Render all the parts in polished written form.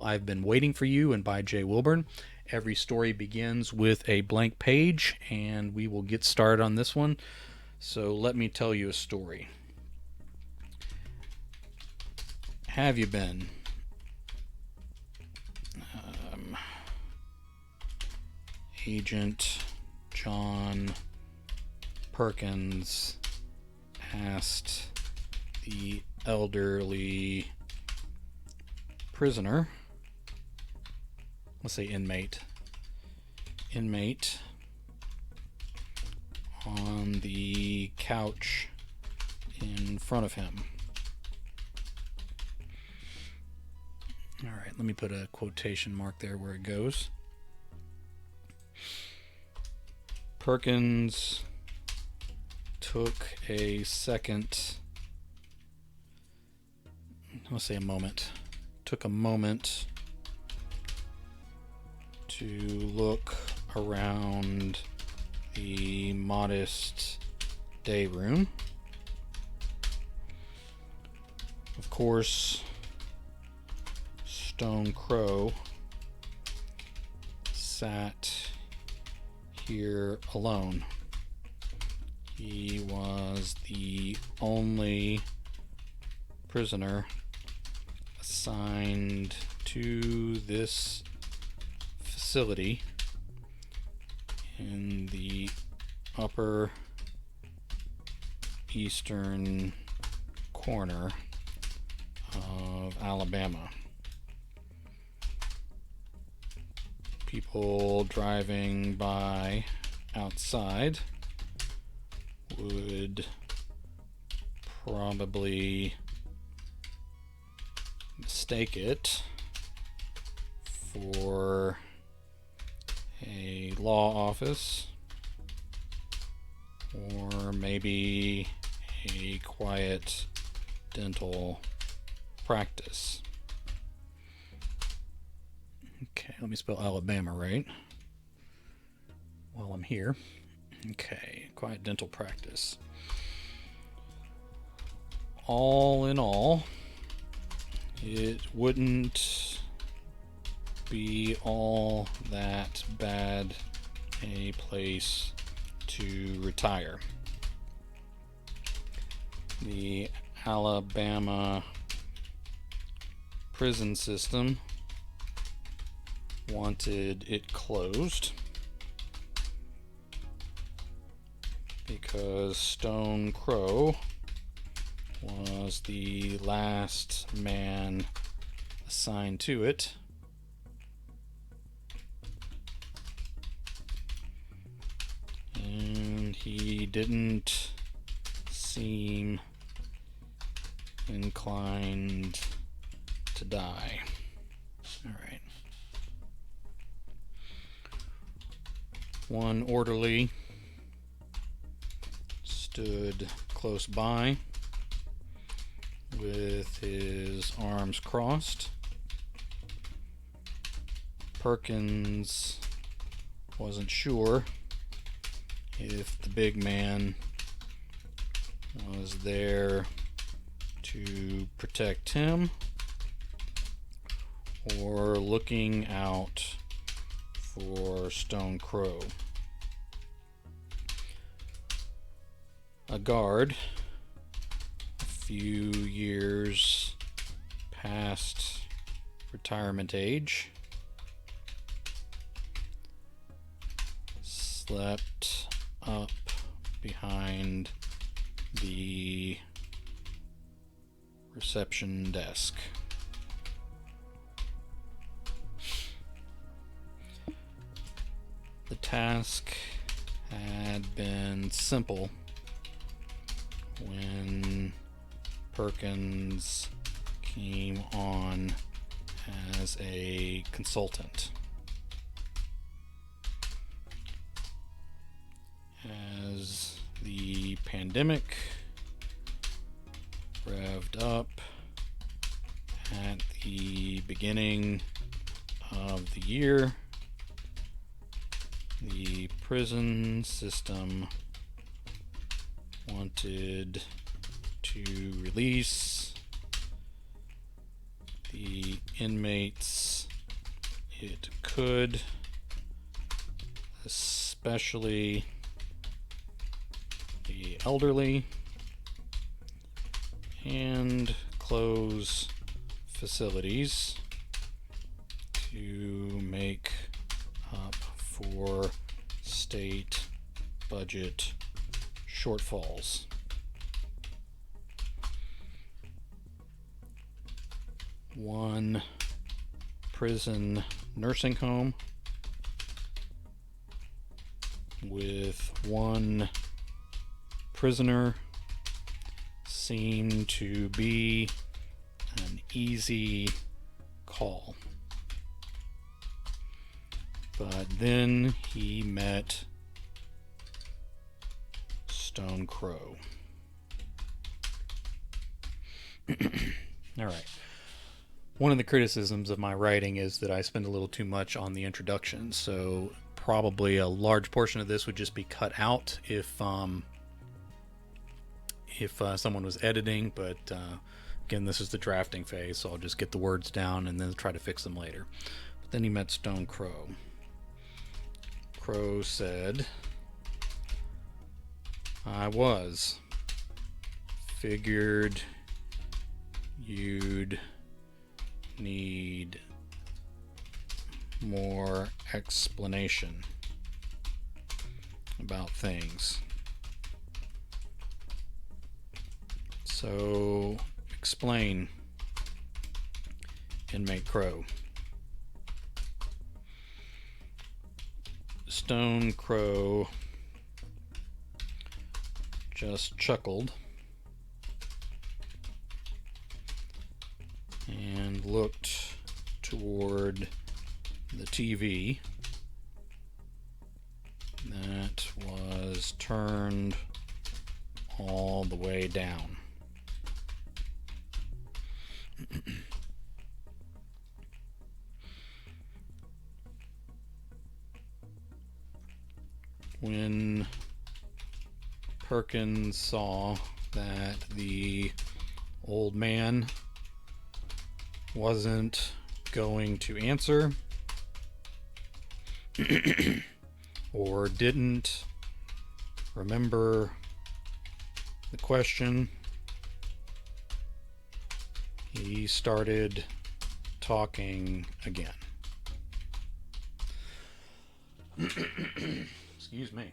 I've Been Waiting for You and by Jay Wilburn. Every story begins with a blank page, and we will get started on this one. So let me tell you a story. Have you been? Agent John Perkins asked the elderly prisoner, let's say inmate on the couch in front of him. All right, let me put a quotation mark there where it goes. Perkins took a second, let's say a moment, took a moment to look around the modest day room. Of course, Stone Crow sat here alone. He was the only prisoner assigned to this facility in the upper eastern corner of Alabama. People driving by outside would probably mistake it for a law office or maybe a quiet dental practice. Okay, let me spell Alabama right while I'm here. Okay, quiet dental practice. All in all, it wouldn't be all that bad a place to retire. The Alabama prison system wanted it closed because Stone Crow was the last man assigned to it. And he didn't seem inclined to die. All right. One orderly stood close by with his arms crossed. Perkins wasn't sure if the big man was there to protect him or looking out for Stone Crow. A guard, a few years past retirement age, slept up behind the reception desk. The task had been simple when Perkins came on as a consultant. As the pandemic revved up at the beginning of the year, the prison system wanted to release the inmates it could, especially the elderly, and close facilities to make up for state budget shortfalls. One prison nursing home with one prisoner seemed to be an easy call. But then he met Stone Crow. All right. One of the criticisms of my writing is that I spend a little too much on the introduction, so probably a large portion of this would just be cut out if someone was editing, but again, this is the drafting phase, so I'll just get the words down and then try to fix them later. But then he met Stone Crow. Crow said, "I figured you'd need more explanation about things. So explain, Inmate Crow." Stone Crow just chuckled and looked toward the TV that was turned all the way down. When Perkins saw that the old man wasn't going to answer or didn't remember the question, he started talking again. Excuse me.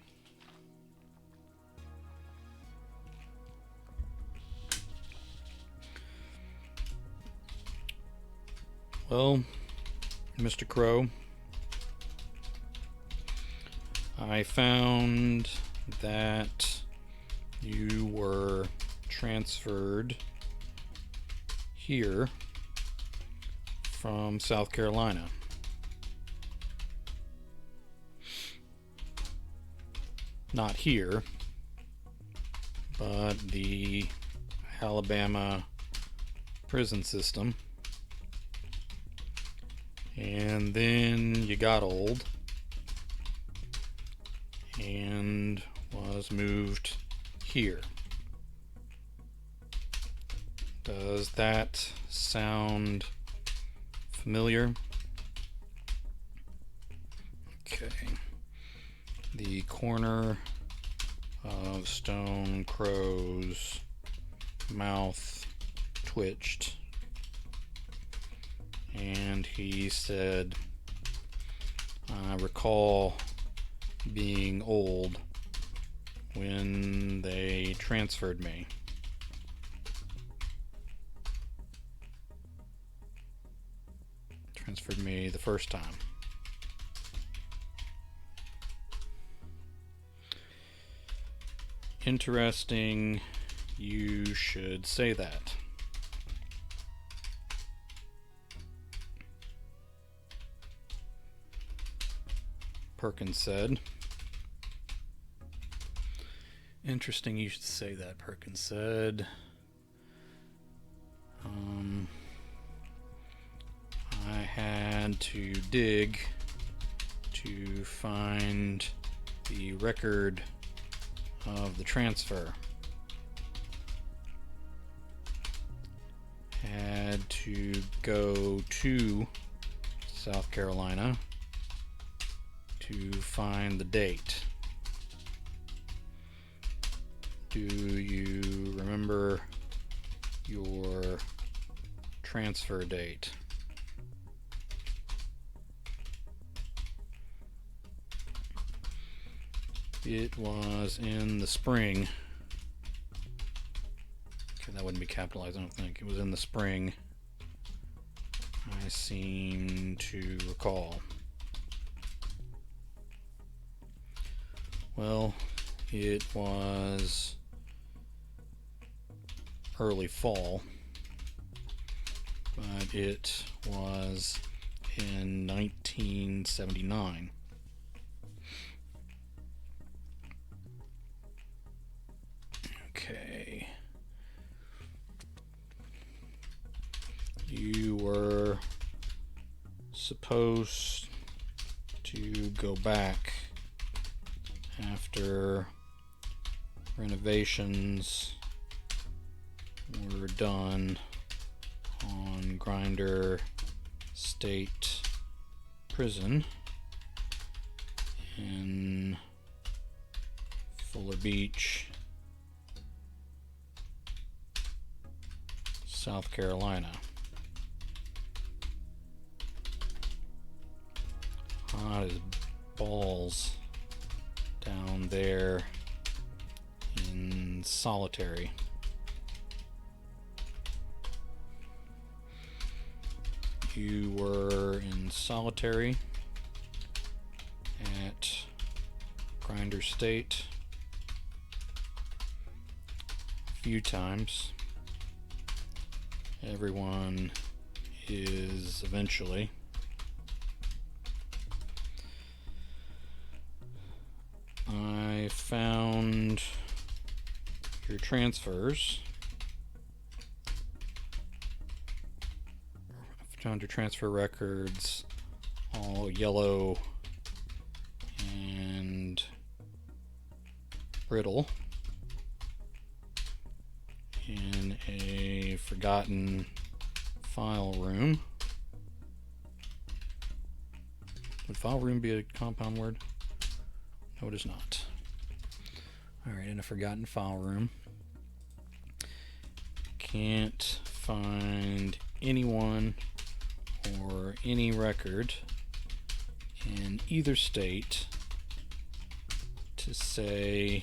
Well, Mr. Crow, I found that you were transferred here from South Carolina. Not here, but the Alabama prison system. And then you got old and was moved here. Does that sound familiar? Okay. The corner of Stone Crow's mouth twitched, and he said, "I recall being old when they transferred me. Transferred me the first time." Interesting, you should say that. Perkins said. Interesting you should say that, Perkins said. I had to dig to find the record of the transfer. Had to go to South Carolina, to find the date. Do you remember your transfer date? It was in the spring. Okay, that wouldn't be capitalized, I don't think. It was in the spring, I seem to recall. Well, it was early fall, but it was in 1979. Okay. You were supposed to go back after renovations were done on Grinder State Prison in Fuller Beach, South Carolina. Hot as balls down there in solitary. You were in solitary at Grinder State a few times. Everyone is eventually. I found your transfers. I found your transfer records all yellow and brittle in a forgotten file room. Would file room be a compound word? No, it is not. Alright, in a forgotten file room. Can't find anyone or any record in either state to say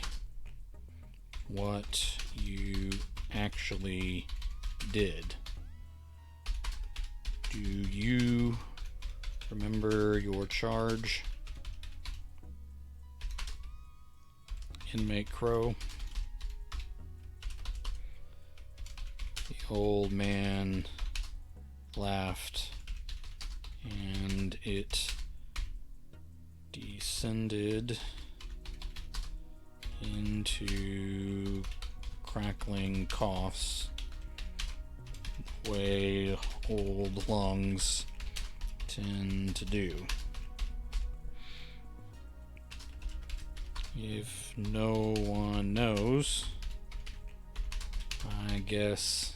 what you actually did. Do you remember your charge? Inmate Crow. The old man laughed, and it descended into crackling coughs, the way old lungs tend to do. If no one knows, I guess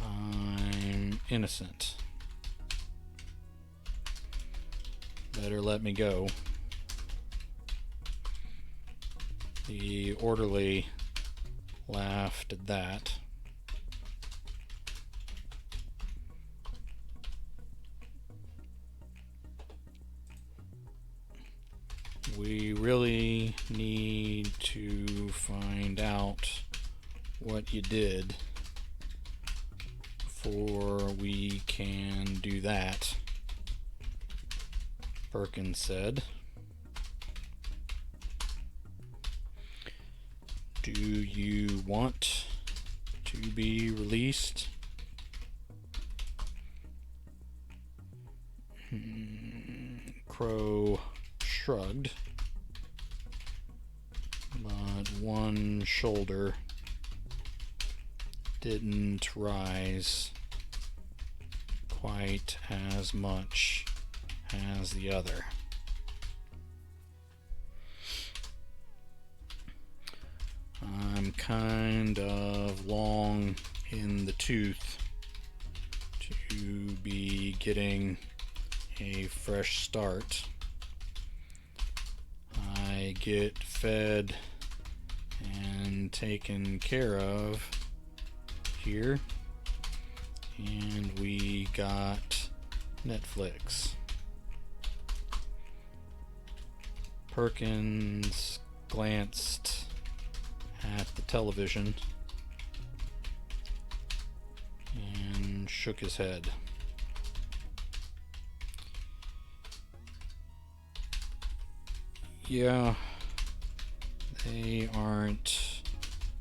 I'm innocent. Better let me go. The orderly laughed at that. We really need to find out what you did before we can do that, Perkins said. Do you want to be released? Crow shrugged, but one shoulder didn't rise quite as much as the other. I'm kind of long in the tooth to be getting a fresh start. I get fed and taken care of here, and we got Netflix. Perkins glanced at the television and shook his head. Yeah, they aren't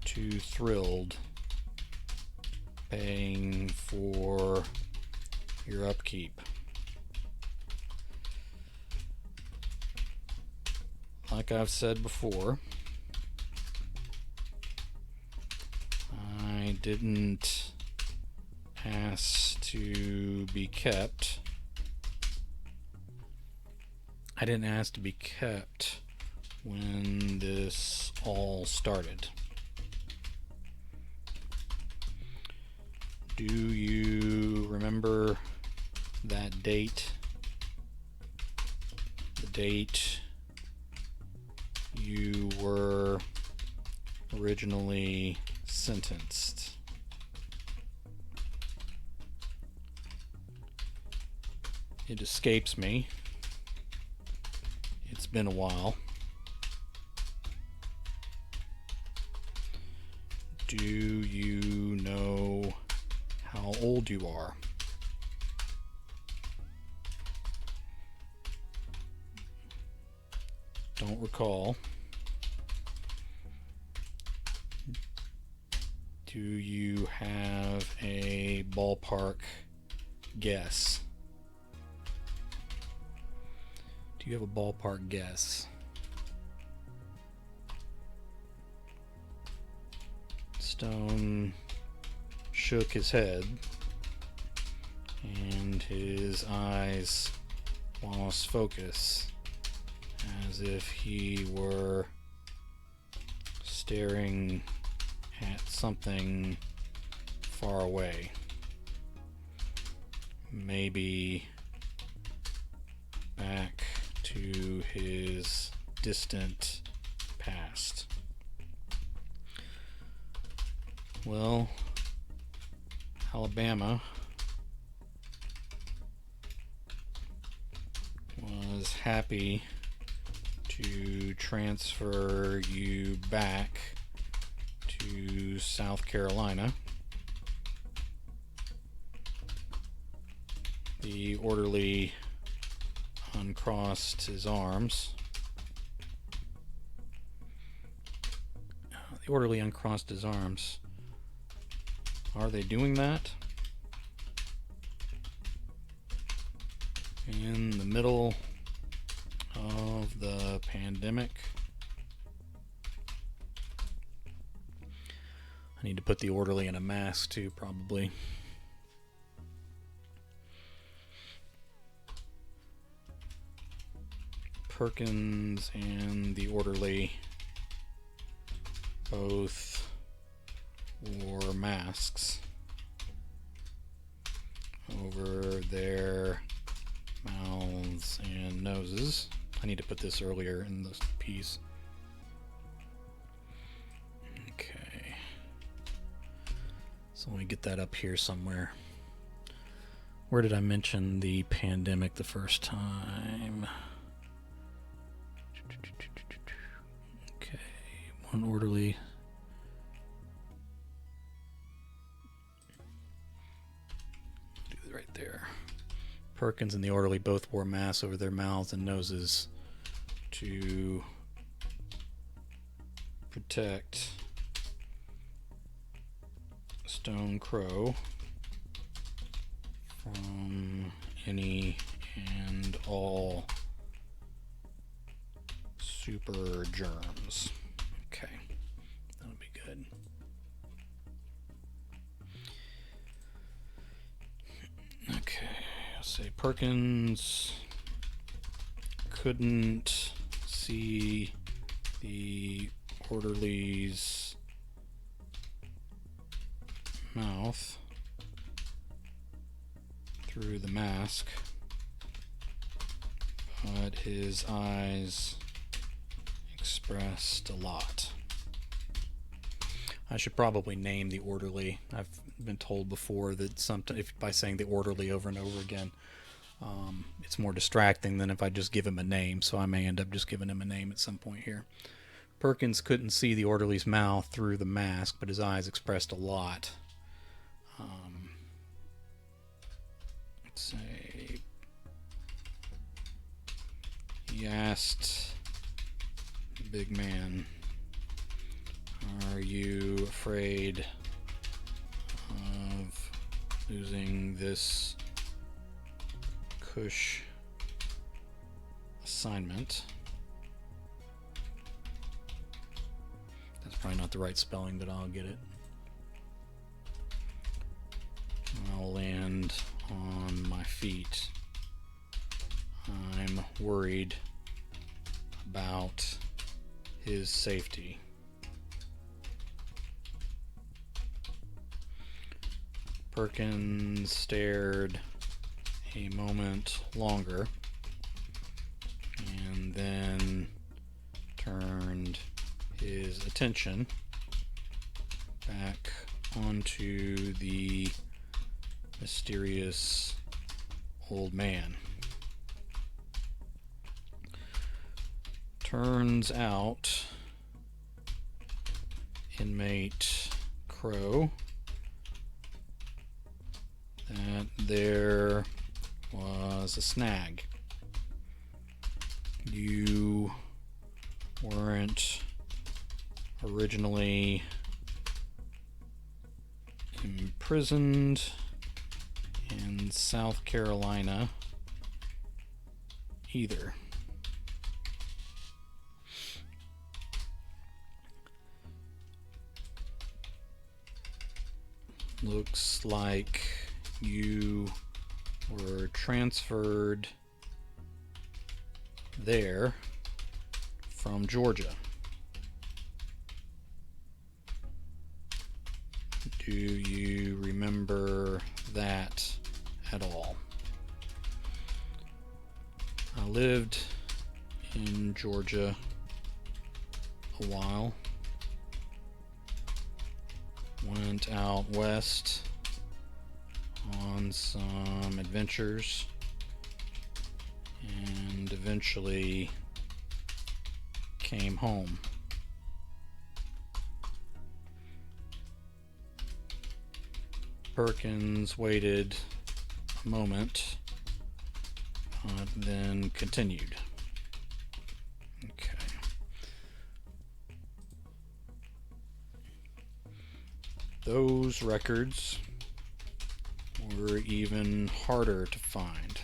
too thrilled paying for your upkeep. Like I've said before, I didn't ask to be kept. I didn't ask to be kept when this all started. Do you remember that date? The date you were originally sentenced. It escapes me. It's been a while. Do you know how old you are? Don't recall. Do you have a ballpark guess? Do you have a ballpark guess? Stone shook his head, and his eyes lost focus, as if he were staring at something far away. Maybe back to his distant past. Well, Alabama was happy to transfer you back to South Carolina. The orderly uncrossed his arms. The orderly uncrossed his arms. Are they doing that? In the middle of the pandemic? I need to put the orderly in a mask too, probably. Perkins and the orderly both wore masks over their mouths and noses. I need to put this earlier in this piece. Okay. So let me get that up here somewhere. Where did I mention the pandemic the first time? Okay, one orderly. Do it right there. Perkins and the orderly both wore masks over their mouths and noses to protect Stone Crow from any and all super germs. Okay, that'll be good. Okay, I'll say Perkins couldn't see the orderly's mouth through the mask, but his eyes expressed a lot. I should probably name the orderly. I've been told before that sometimes, if by saying the orderly over and over again, it's more distracting than if I just give him a name, so I may end up just giving him a name at some point here. Perkins couldn't see the orderly's mouth through the mask, but his eyes expressed a lot. Let's say he asked the big man, "Are you afraid of losing this cush assignment?" That's probably not the right spelling, but I'll get it. I'll land on my feet. I'm worried about his safety. Perkins stared a moment longer and then turned his attention back onto the mysterious old man. Turns out inmate Crow that there was a snag. You weren't originally imprisoned in South Carolina either. Looks like you were transferred there from Georgia. Do you remember that at all? I lived in Georgia a while. Went out west on some adventures and eventually came home. Perkins waited a moment, but then continued. Okay. Those records were even harder to find.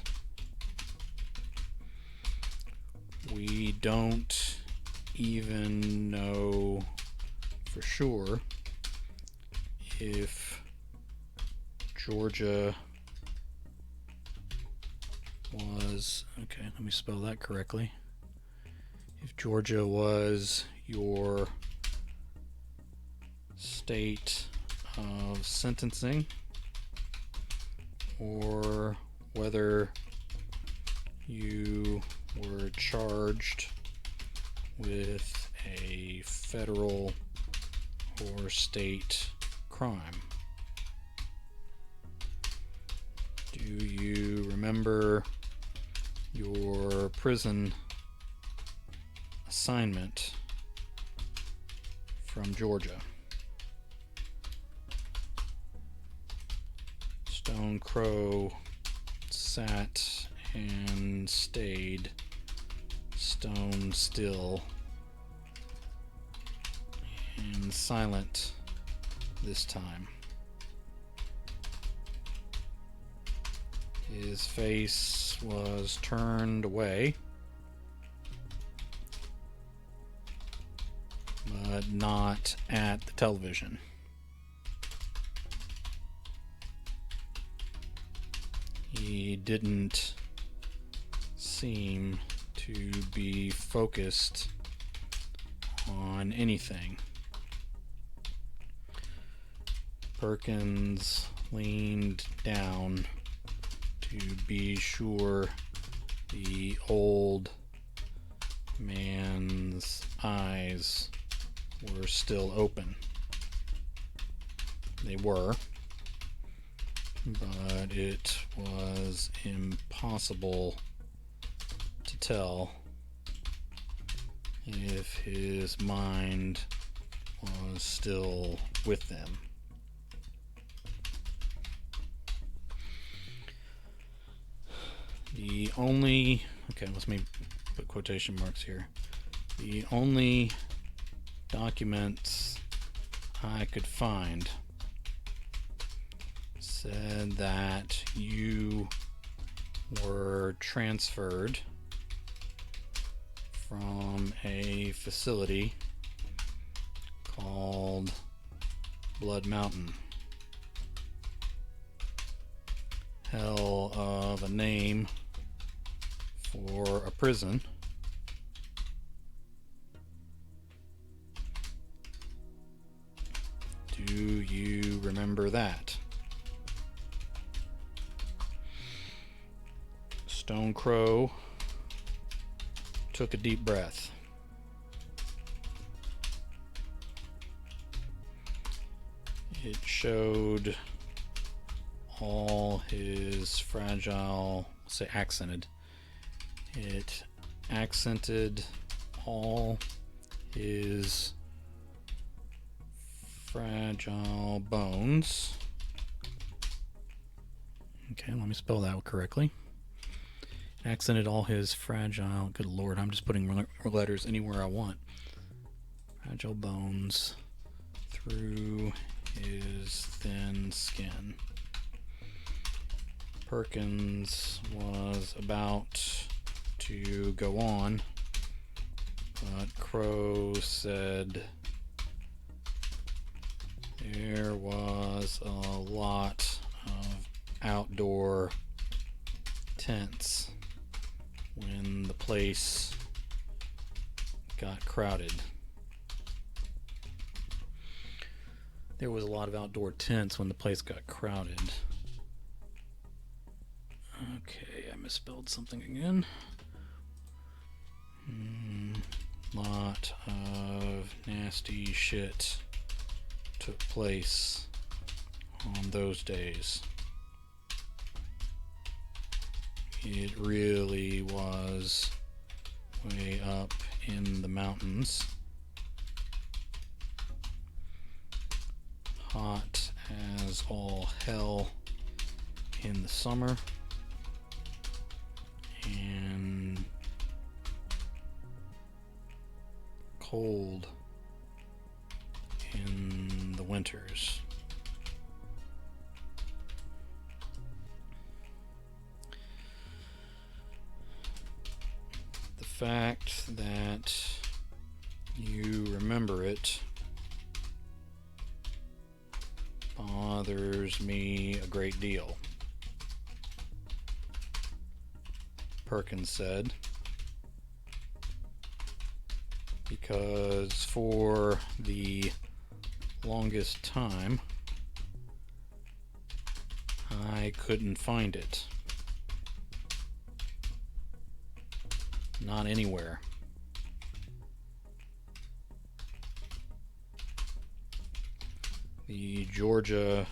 We don't even know for sure if Georgia was, okay, let me spell that correctly. If Georgia was your state of sentencing, or whether you were charged with a federal or state crime. Do you remember your prison assignment from Georgia? Stone Crow sat and stayed stone still and silent this time. His face was turned away, but not at the television. He didn't seem to be focused on anything. Perkins leaned down to be sure the old man's eyes were still open. They were, but it was impossible to tell if his mind was still with them. The only, okay, let me put quotation marks here. The only documents I could find said that you were transferred from a facility called Blood Mountain. Hell of a name for a prison. Do you remember that? Stone Crow took a deep breath. It showed all his fragile, say accented. It accented all his fragile bones. Okay, let me spell that correctly. It accented all his fragile, good lord, I'm just putting letters anywhere I want. Fragile bones through his thin skin. Perkins was about to go on, but Crow said there was a lot of outdoor tents when the place got crowded. There was a lot of outdoor tents when the place got crowded. Okay, I misspelled something again. Lot of nasty shit took place on those days. It really was way up in the mountains. Hot as all hell in the summer. And cold in the winters. The fact that you remember it bothers me a great deal, Perkins said, because for the longest time I couldn't find it. Not anywhere. The Georgia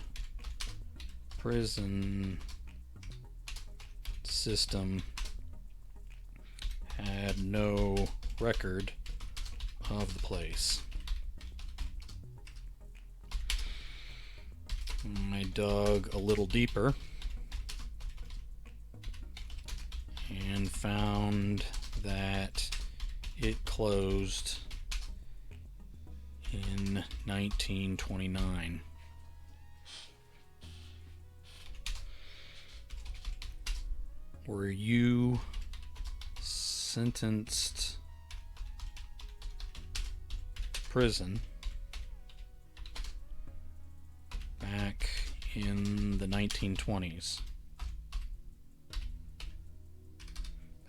prison system had no record of the place. I dug a little deeper and found that it closed in 1929. Were you sentenced to prison back in the 1920s?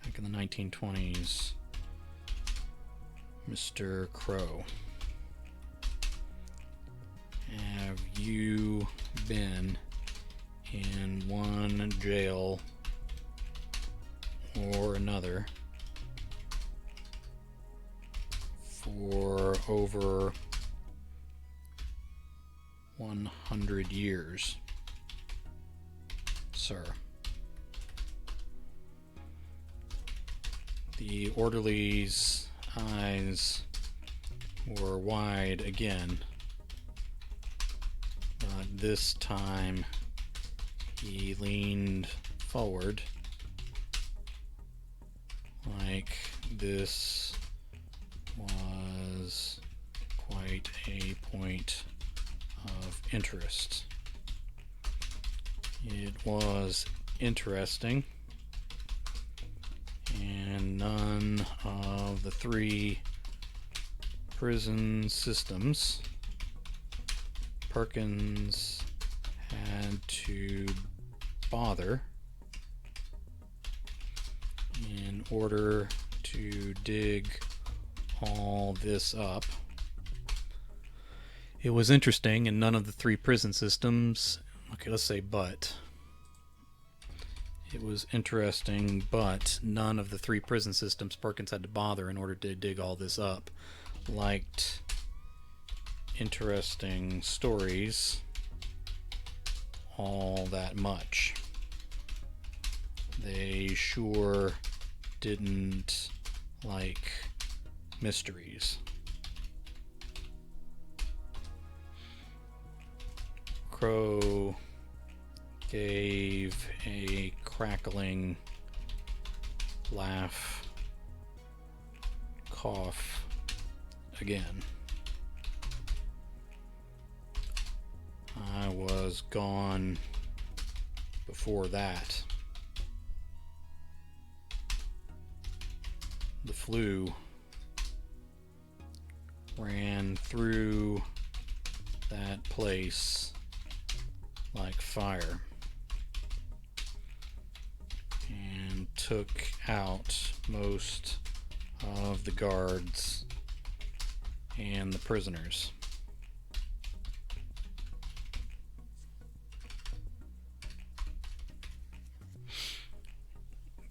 Back in the 1920s, Mr. Crow. Have you been in one jail or another for over 100 years, sir. The orderly's eyes were wide again, but this time he leaned forward like this was quite a point of interest. It was interesting, and none of the three prison systems Perkins had to bother in order to dig all this up. It was interesting, and none of the three prison systems, okay, let's say but. It was interesting, but none of the three prison systems Perkins had to bother in order to dig all this up liked interesting stories all that much. They sure didn't like mysteries. Crow gave a crackling laugh, cough again. I was gone before that. The flu ran through that place like fire and took out most of the guards and the prisoners.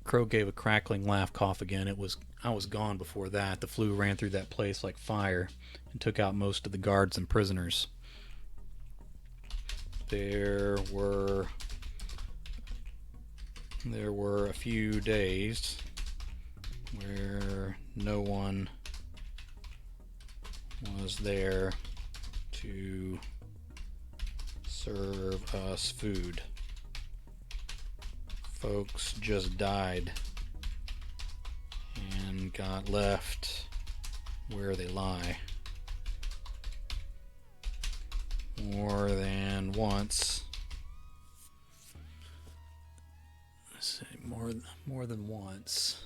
Crow gave a crackling laugh, cough again. I was gone before that. The flu ran through that place like fire and took out most of the guards and prisoners. There were a few days where no one was there to serve us food. Folks just died and got left where they lie. More than once. More than once.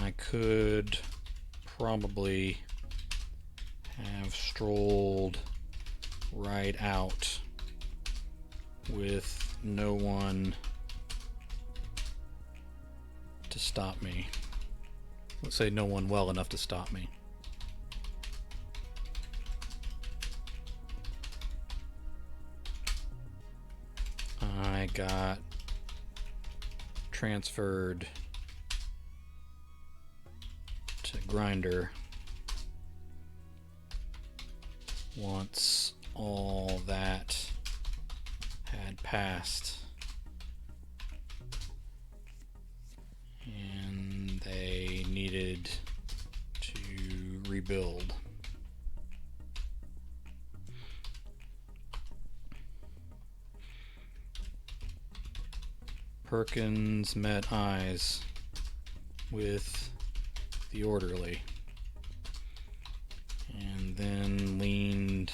I could probably have strolled right out with no one to stop me. Let's say no one well enough to stop me. I got transferred to Grinder once all that had passed, and they needed to rebuild. Perkins met eyes with the orderly and then leaned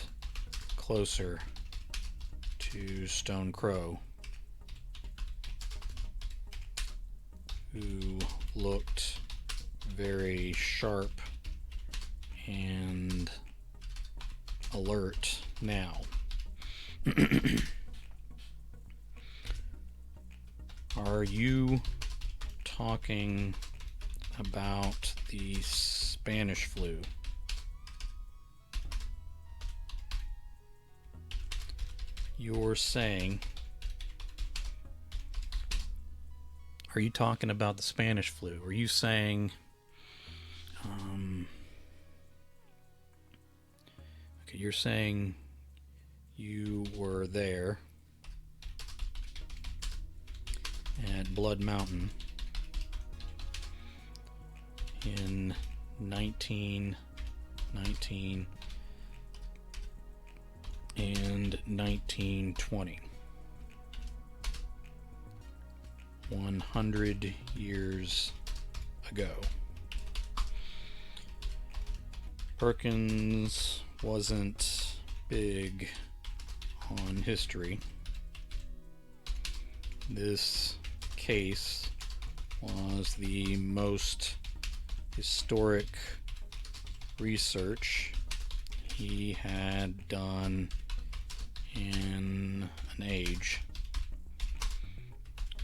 closer to Stone Crow, who looked very sharp and alert now. Are you talking about the Spanish flu? You're saying, are you talking about the Spanish flu? Are you saying, okay, you're saying you were there at Blood Mountain in 1919 and 1920, 100 years ago. Perkins wasn't big on history. This case was the most historic research he had done in an age.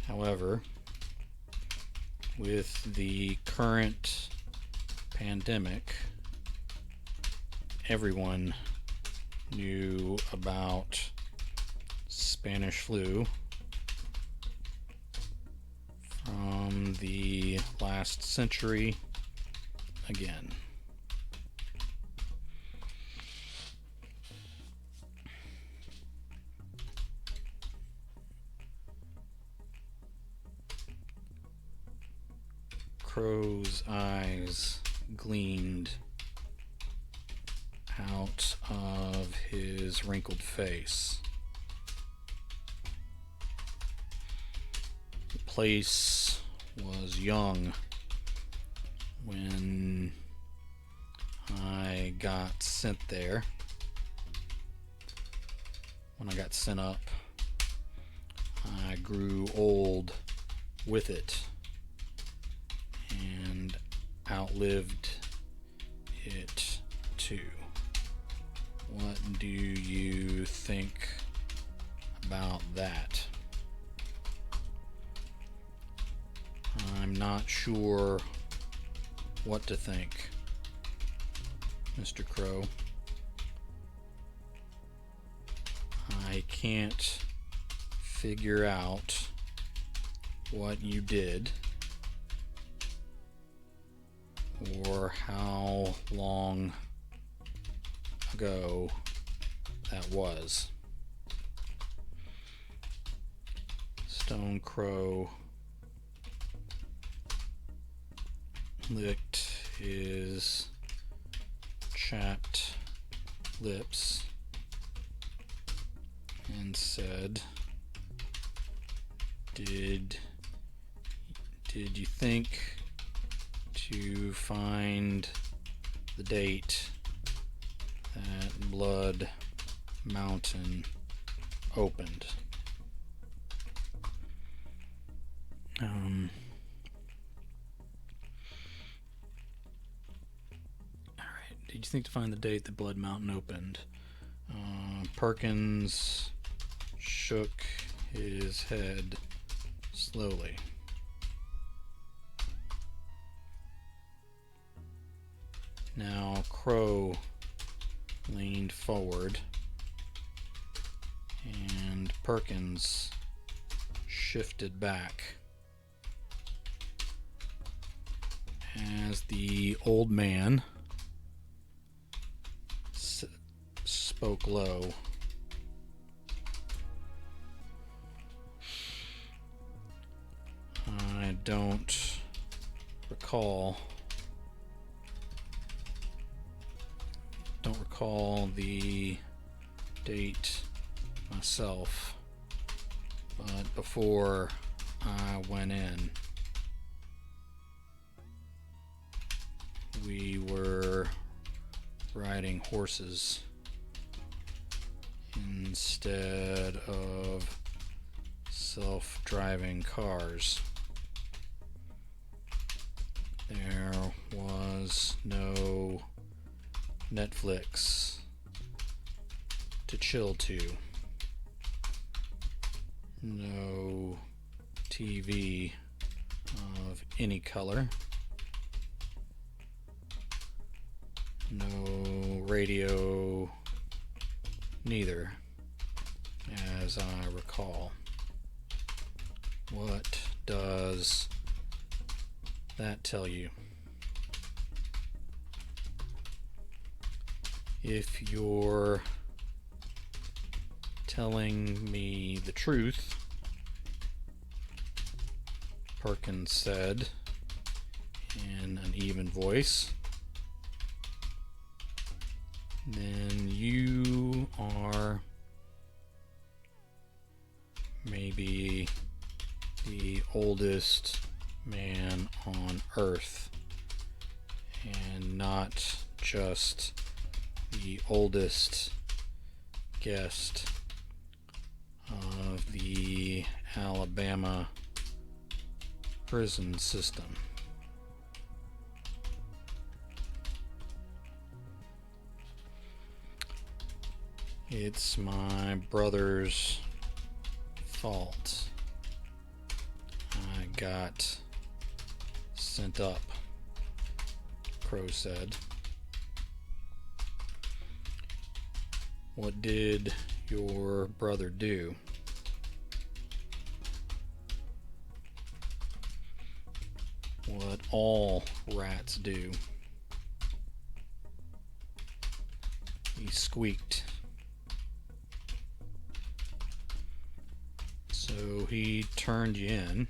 However, with the current pandemic, everyone knew about Spanish flu from the last century again. Crow's eyes gleamed out of his wrinkled face. The place was young when I got sent there. When I got sent up, I grew old with it and outlived it too. What do you think about that? I'm not sure what to think, Mr. Crow. I can't figure out what you did or how long ago that was. Stone Crow licked his chapped lips and said, Did you think to find the date that Blood Mountain opened? Alright, did you think to find the date that Blood Mountain opened? Perkins shook his head slowly. Now Crow leaned forward and Perkins shifted back as the old man spoke low. I don't recall the date myself, but before I went in, we were riding horses instead of self-driving cars. There was no Netflix to chill to, no TV of any color, no radio neither, as I recall. What does that tell you? If you're telling me the truth, Perkins said in an even voice, then you are maybe the oldest man on Earth, and not just the oldest guest of the Alabama prison system. It's my brother's fault. I got sent up, Crow said. What did your brother do? What all rats do. He squeaked. So he turned you in.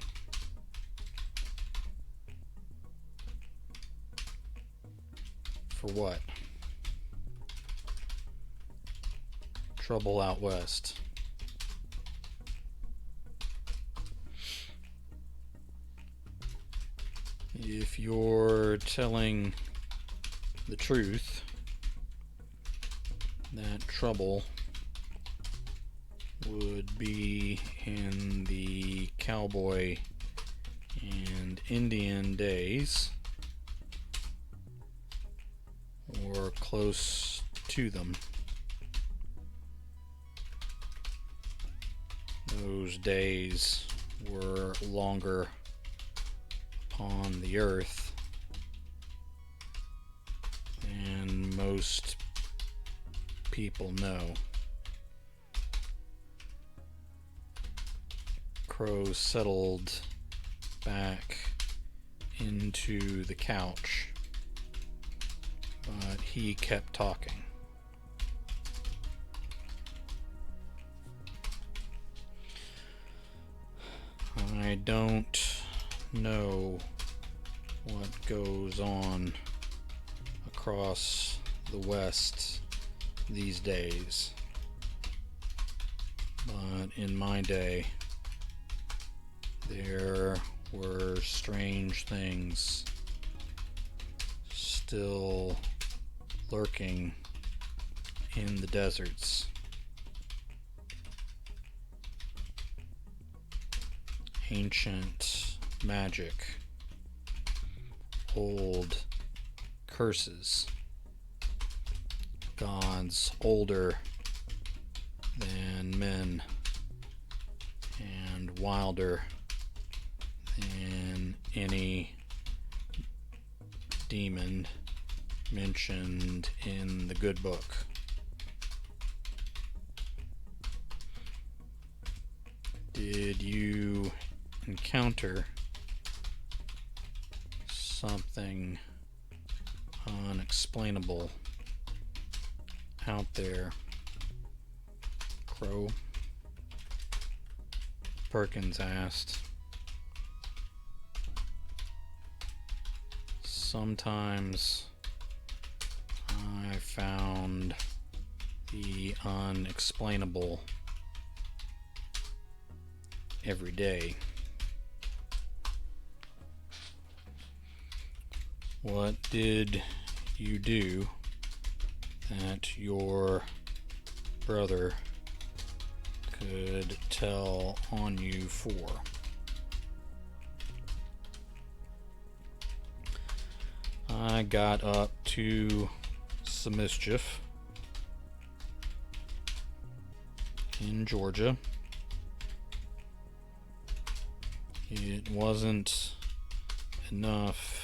For what? Trouble out west. If you're telling the truth, that trouble would be in the cowboy and Indian days, or close to them. Those days were longer upon the earth than most people know. Crow settled back into the couch, but he kept talking. I don't know what goes on across the West these days, but in my day there were strange things still lurking in the deserts. Ancient magic, old curses, gods older than men and wilder than any demon mentioned in the good book. Did you encounter something unexplainable out there, Crow? Perkins asked. Sometimes I found the unexplainable every day. What did you do that your brother could tell on you for? I got up to some mischief in Georgia. It wasn't enough.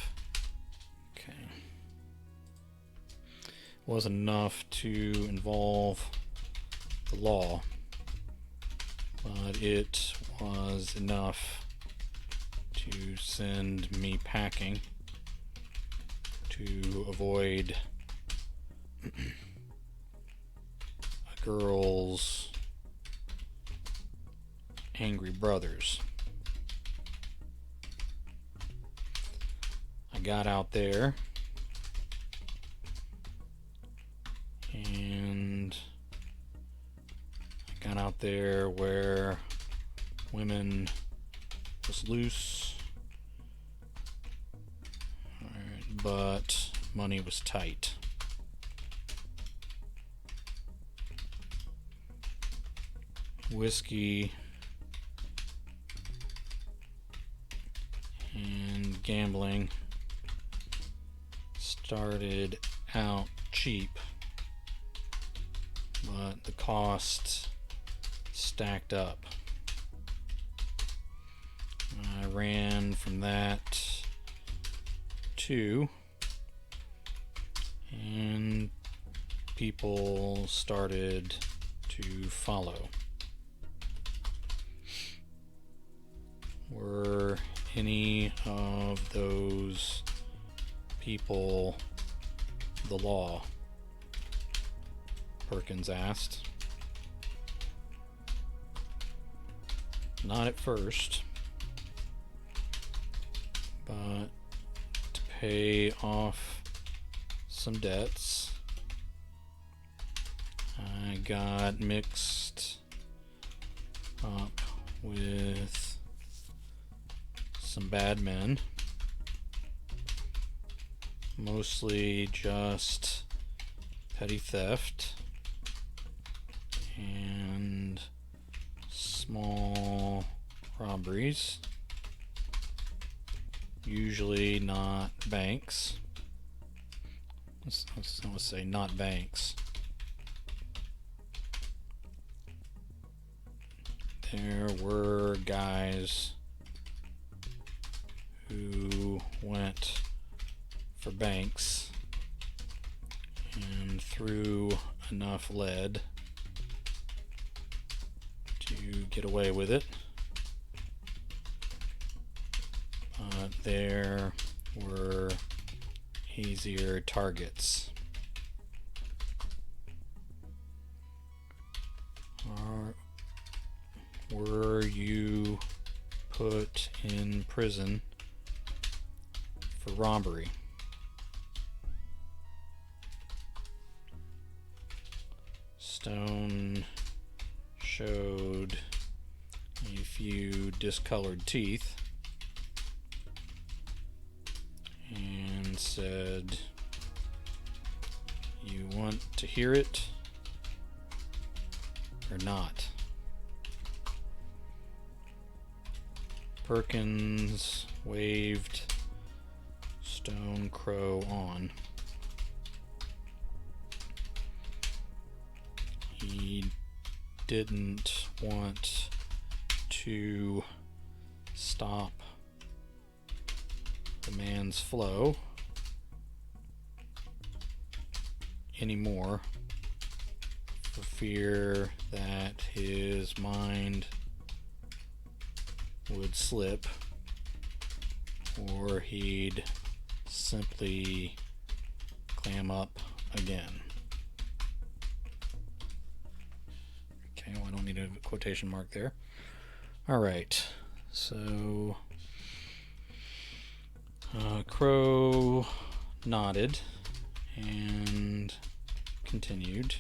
Wasn't enough to involve the law, but it was enough to send me packing to avoid a girl's angry brothers. I got out there and I got out there where women was loose, but money was tight. Whiskey and gambling started out cheap, but the cost stacked up. I ran from that too, and people started to follow. Were any of those people the law? Perkins asked. Not at first, but to pay off some debts, I got mixed up with some bad men, mostly just petty theft and small robberies, usually not banks. Let's say not banks. There were guys who went for banks and threw enough lead to get away with it, but there were easier targets. Were you put in prison for robbery? Stone showed a few discolored teeth and said, "You want to hear it or not?" Perkins waved Stone Crow on. He didn't want to stop the man's flow anymore for fear that his mind would slip or he'd simply clam up again. Okay, well, I don't need a quotation mark there. Alright, so Crow nodded and continued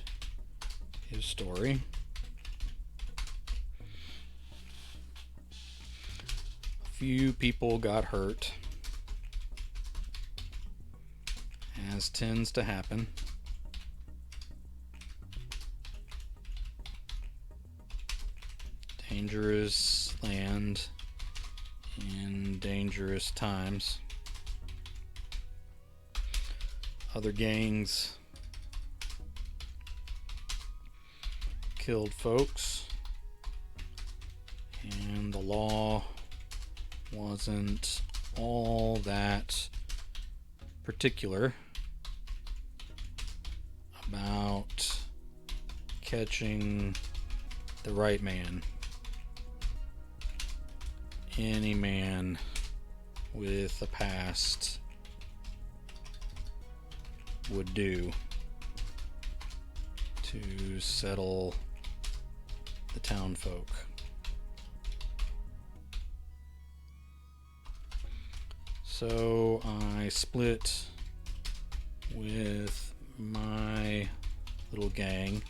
his story. Few people got hurt, as tends to happen. Dangerous land in dangerous times. Other gangs killed folks, and the law wasn't all that particular about catching the right man. Any man with a past would do to settle the townfolk. So I split with my little gang.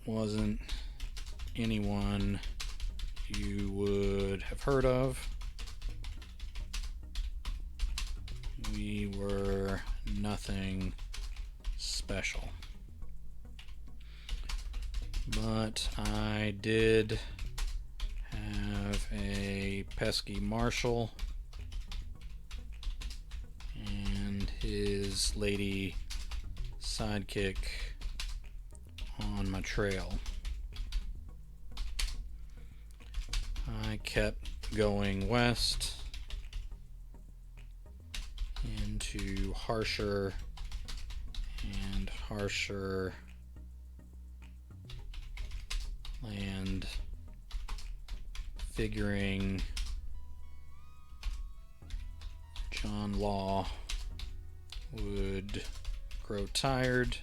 Wasn't anyone you would have heard of. We were nothing special. But I did have a pesky marshal and his lady sidekick on my trail. I kept going west into harsher and harsher land, figuring John Law would grow tired,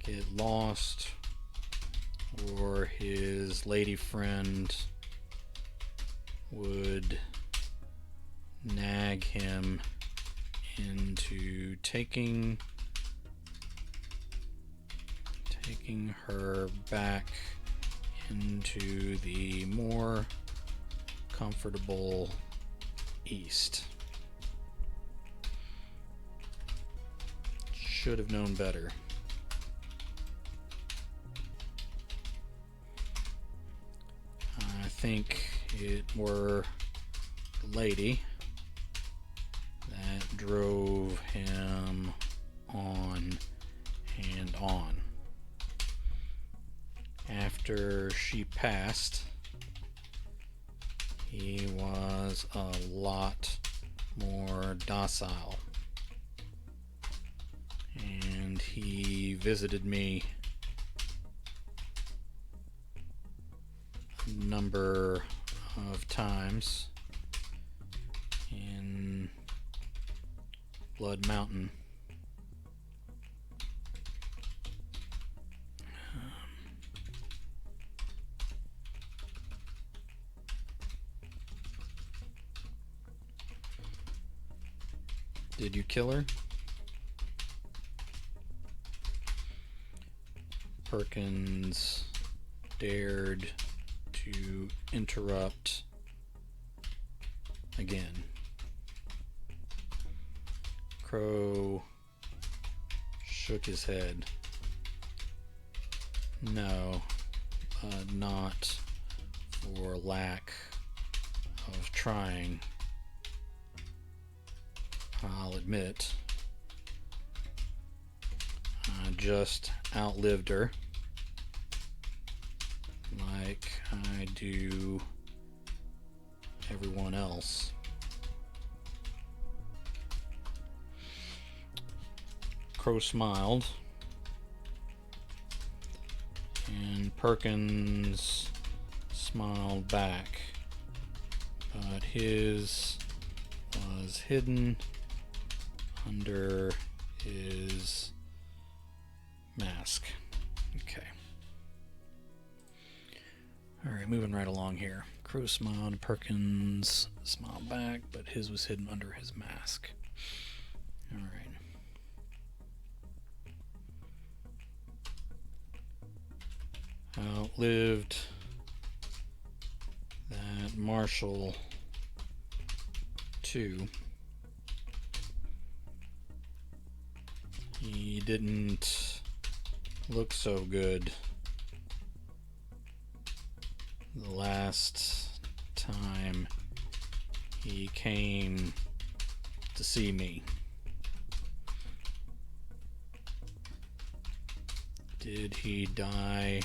get lost, or his lady friend would nag him into taking her back into the more comfortable east. Should have known better. I think it were the lady that drove him on and on. After she passed, he was a lot more docile, and he visited me a number of times in Blood Mountain. Did you kill her? Perkins dared to interrupt again. Crow shook his head. No, not for lack of trying. I'll admit, I just outlived her, like I do everyone else. Crow smiled, and Perkins smiled back, but his was hidden under his mask. Okay. Alright, moving right along here. Crow smiled, Perkins smiled back, but his was hidden under his mask. Alright. Outlived that Marshall too. He didn't look so good the last time he came to see me. Did he die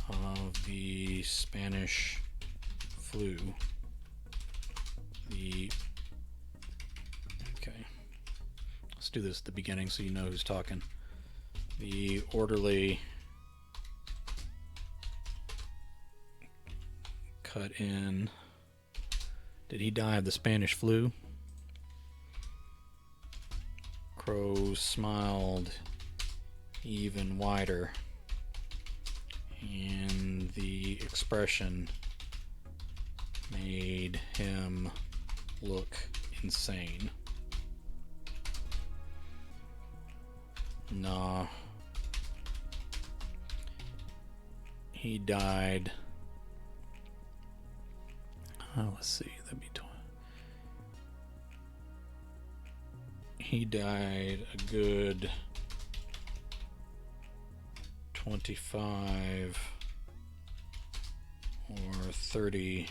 of the Spanish flu? Okay. Let's do this at the beginning so you know who's talking. The orderly put in, did he die of the Spanish flu? Crow smiled even wider, and the expression made him look insane. Nah. He died. Oh, let's see. That'd be 20. He died a good 25 or 30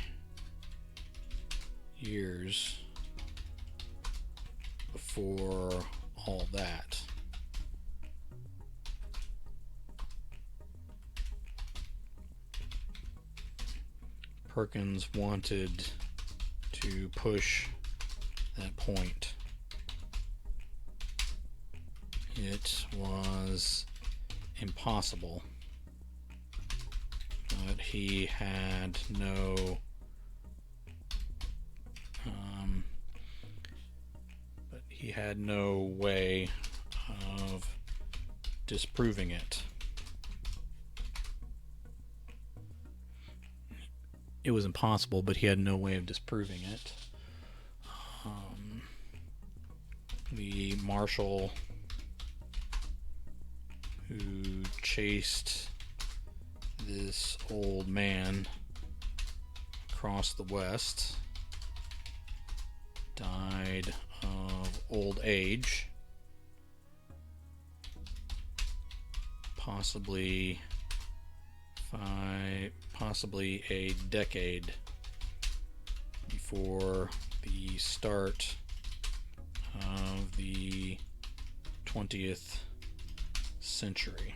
years before all that. Perkins wanted to push that point. It was impossible, but he had no way of disproving it. It was impossible, but he had no way of disproving it. The marshal who chased this old man across the West died of old age, possibly a decade before the start of the 20th century.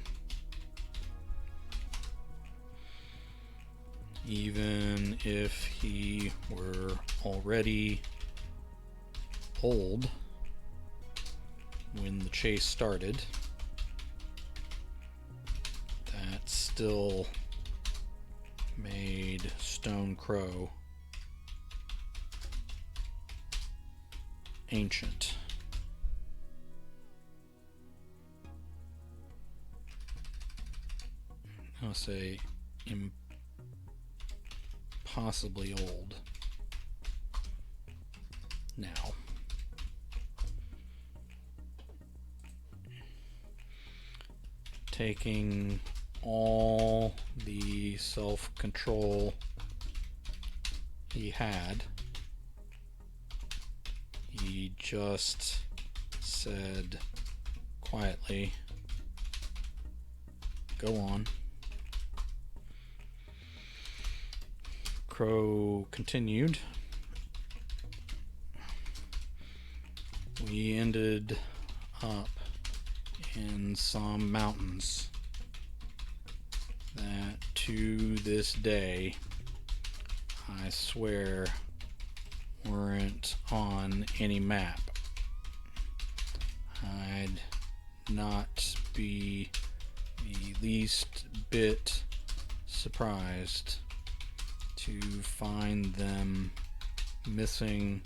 Even if he were already old when the chase started, that still made Stone Crow ancient. I'll say impossibly old now. Taking all the self-control he had, he just said quietly, "Go on." Crow continued. We ended up in some mountains that to this day I swear weren't on any map. I'd not be the least bit surprised to find them missing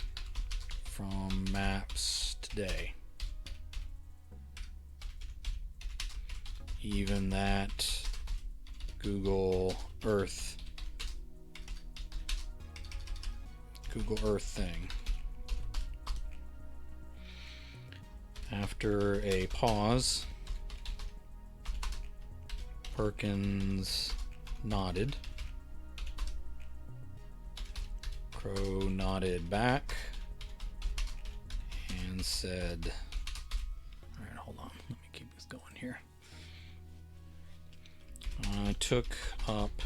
from maps today. Even that Google Earth thing. After a pause, Perkins nodded. Crow nodded back and said, "Alright, hold on. Let me keep this going here." I took up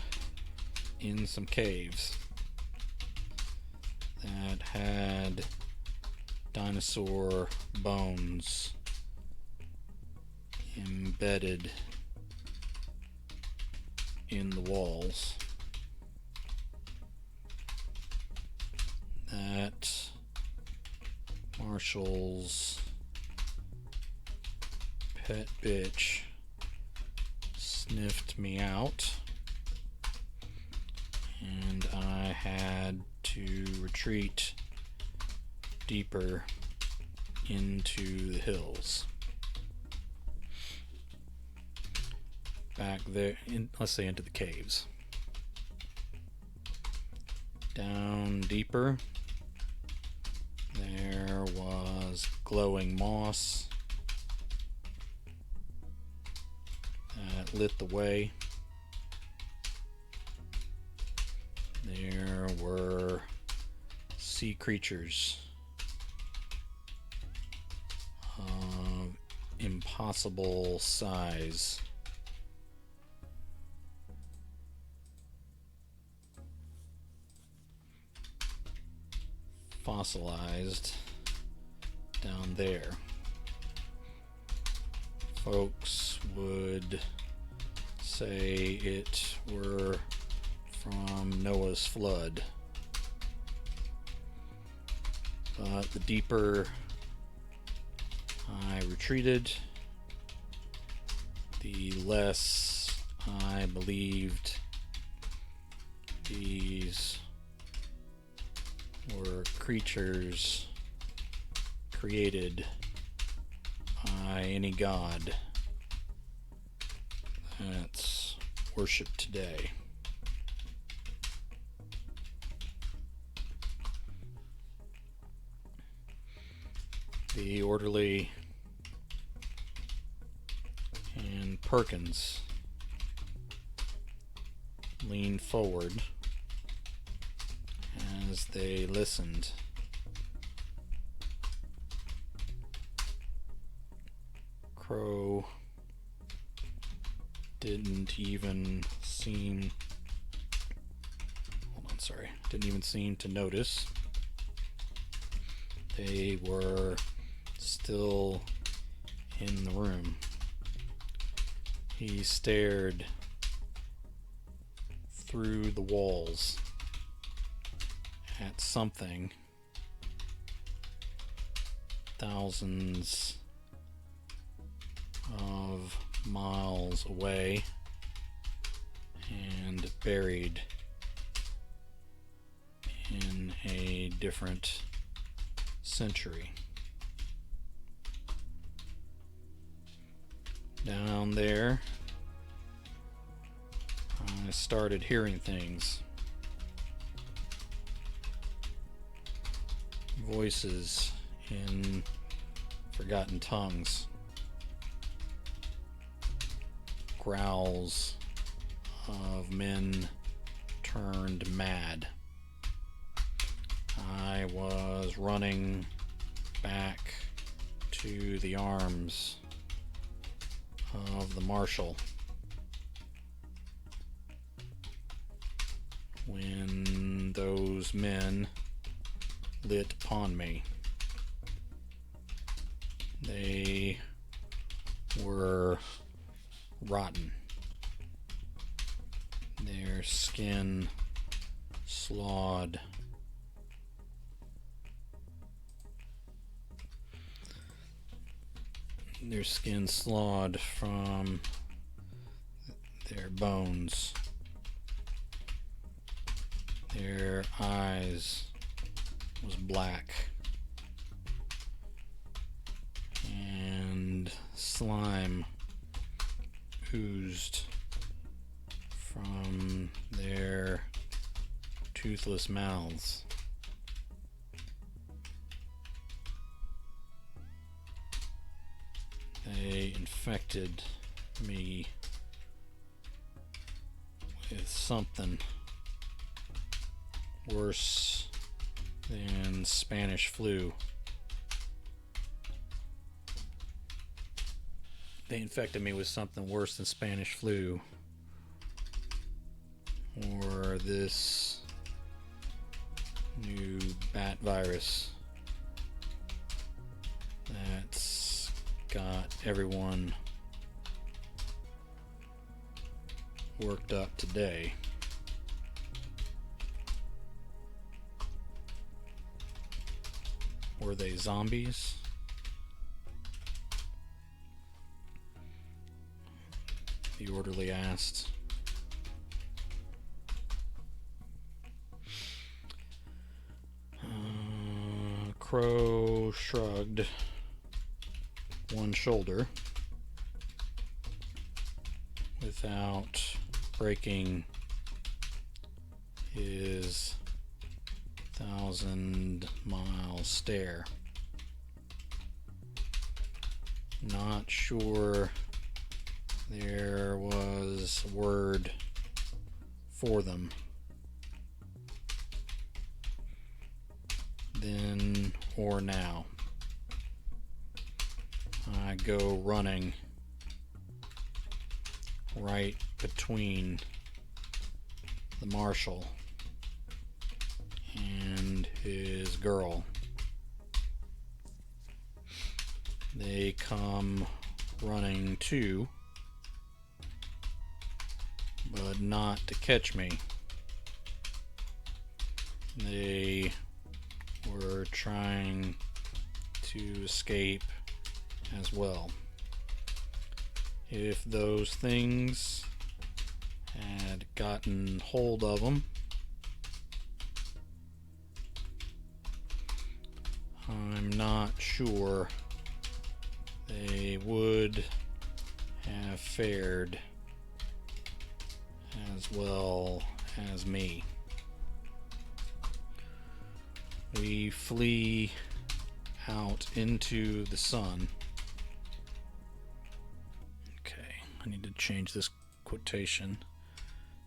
in some caves that had dinosaur bones embedded in the walls. That Marshall's pet bitch sniffed me out and I had to retreat deeper into the hills. Back there, let's say into the caves. Down deeper, there was glowing moss that lit the way. There were sea creatures of impossible size. Fossilized down there. Folks would say it were from Noah's flood. But the deeper I retreated, the less I believed these were creatures created by any god that's worshipped today. The orderly and Perkins leaned forward as they listened. Crow didn't even seem to notice. They were still in the room. He stared through the walls at something thousands of miles away and buried in a different century. Down there, I started hearing things. Voices in forgotten tongues. Growls of men turned mad. I was running back to the arms of the marshal when those men lit upon me. They were rotten. Their skin slawed. Their skin slawed from their bones. Their eyes was black, and slime oozed from their toothless mouths. They infected me with something worse than Spanish flu. They infected me with something worse than Spanish flu, or this new bat virus that's got everyone worked up today. Were they zombies? The orderly asked. Crow shrugged one shoulder without breaking his 1,000-mile stare. Not sure there was a word for them. Then or now. I go running right between the marshal and his girl. They come running too, but not to catch me. They were trying to escape as well. If those things had gotten hold of them, I'm not sure they would have fared as well as me. We flee out into the sun. Okay, I need to change this quotation,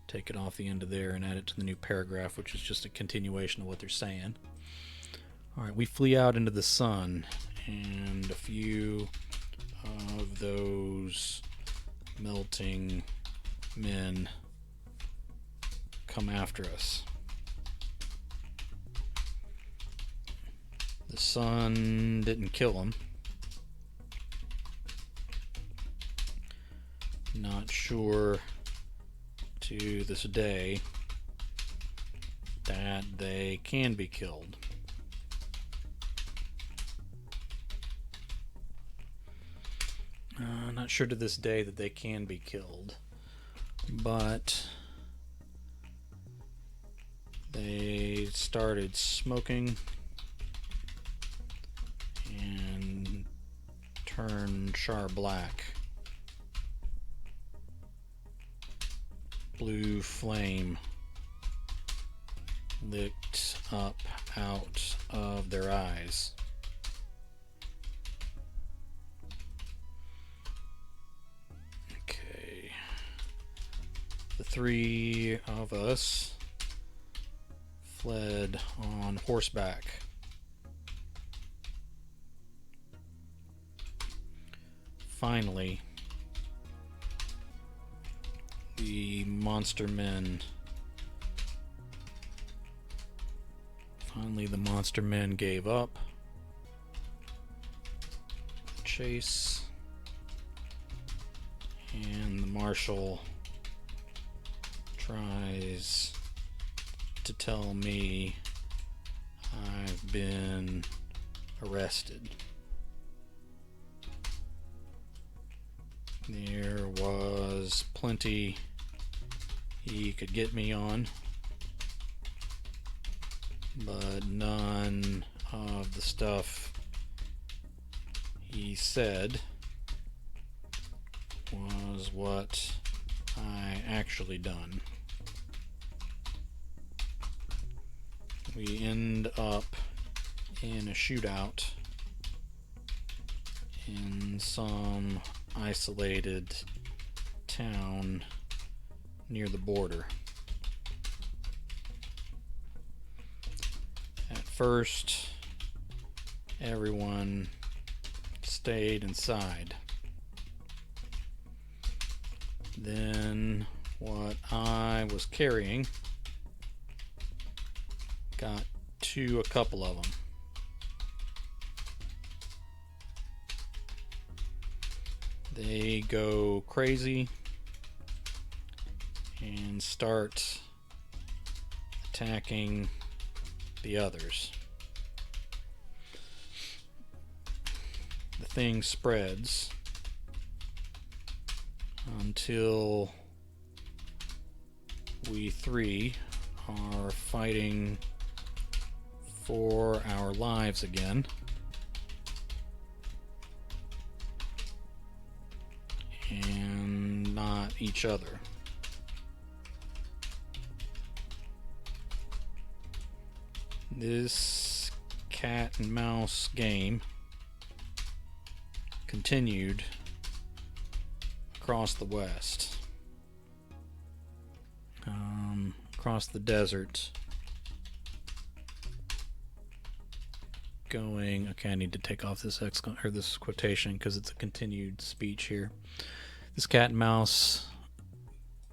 take it off the end of there and add it to the new paragraph, which is just a continuation of what they're saying. Alright, we flee out into the sun, and a few of those melting men come after us. The sun didn't kill them. Not sure to this day that they can be killed. Not sure to this day that they can be killed, but they started smoking and turned char black. Blue flame licked up out of their eyes. Okay. The three of us fled on horseback. Finally, the monster men gave up the chase, and the marshal tries to tell me I've been arrested. There was plenty he could get me on, but none of the stuff he said was what I actually done. We end up in a shootout in some isolated town near the border. At first, everyone stayed inside. Then what I was carrying got to a couple of them. They go crazy and start attacking the others. The thing spreads until we three are fighting for our lives again. And not each other. This cat and mouse game continued across the west, across the desert, going. Okay, I need to take off this this quotation because it's a continued speech here. This cat and mouse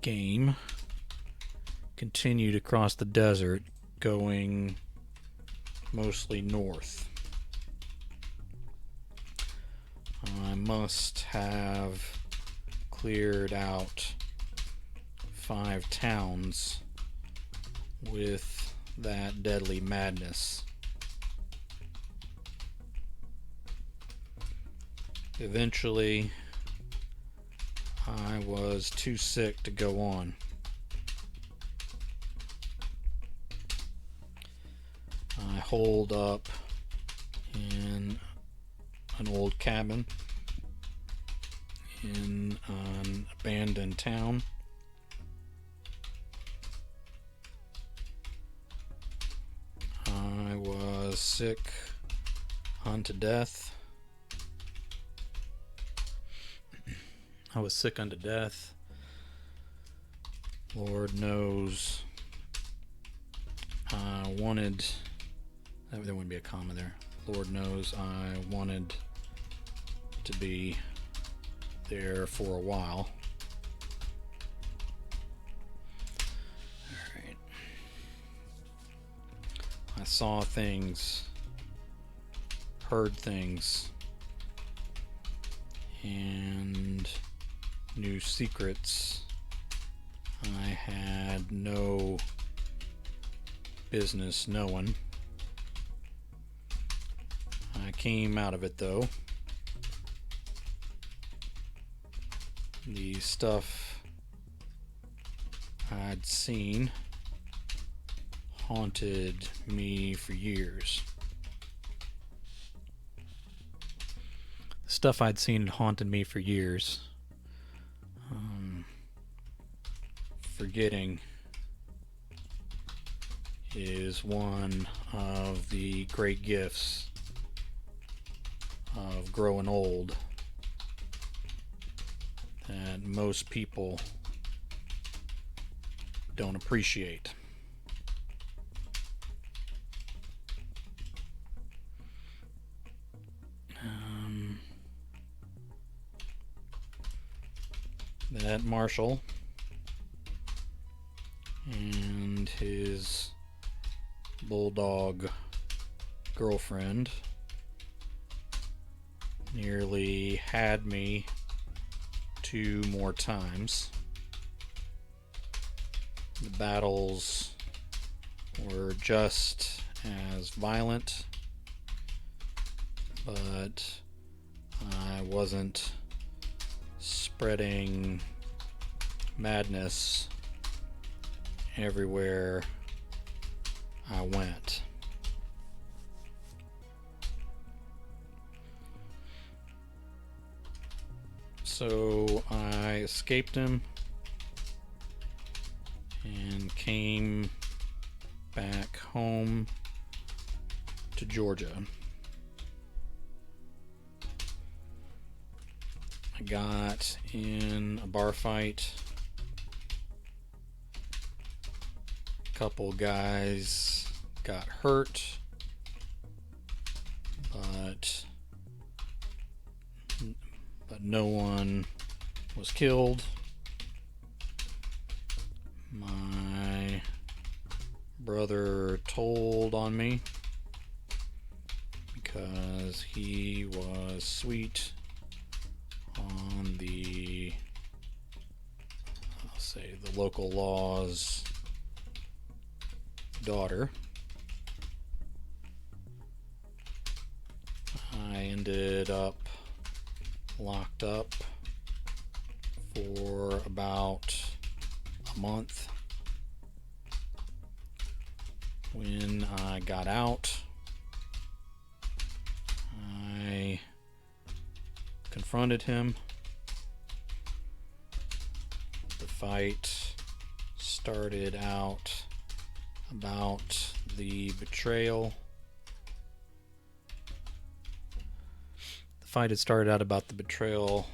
game continued across the desert, going mostly north. I must have cleared out 5 towns with that deadly madness. Eventually, I was too sick to go on. I holed up in an old cabin in an abandoned town. I was sick unto death. Lord knows I wanted... There wouldn't be a comma there. Lord knows I wanted to be there for a while. Alright. I saw things, heard things, and knew secrets I had no business knowing. I came out of it though. The stuff I'd seen haunted me for years. The stuff I'd seen haunted me for years. Forgetting is one of the great gifts of growing old that most people don't appreciate. That Marshall and his bulldog girlfriend nearly had me 2 more times. The battles were just as violent, but I wasn't spreading madness everywhere I went. So I escaped him and came back home to Georgia. I got in a bar fight. A couple guys got hurt, but no one was killed. My brother told on me because he was sweet on the, I'll say, the local law's daughter. I ended up locked up for about a month. When I got out, confronted him. The fight started out about the betrayal. The fight had started out about the betrayal.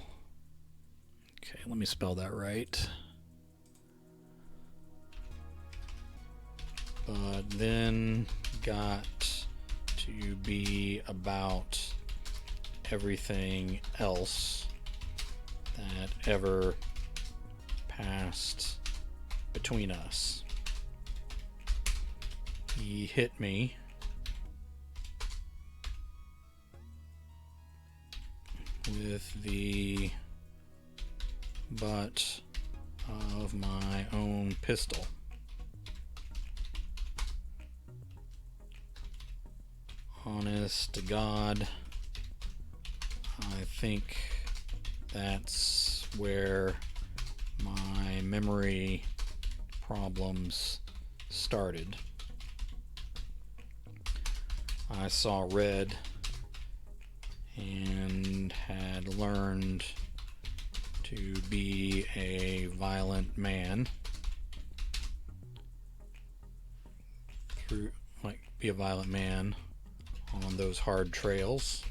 Okay, let me spell that right. But then got to be about everything else that ever passed between us. He hit me with the butt of my own pistol. Honest to God, I think that's where my memory problems started. I saw red and had learned to be a violent man. Be a violent man on those hard trails.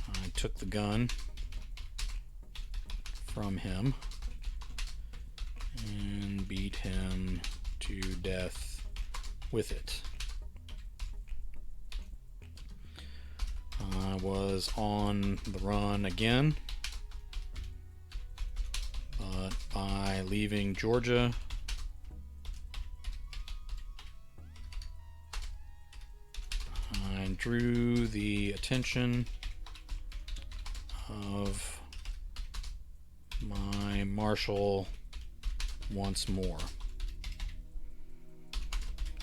I took the gun from him and beat him to death with it. I was on the run again, but by leaving Georgia, I drew the attention of my marshal once more.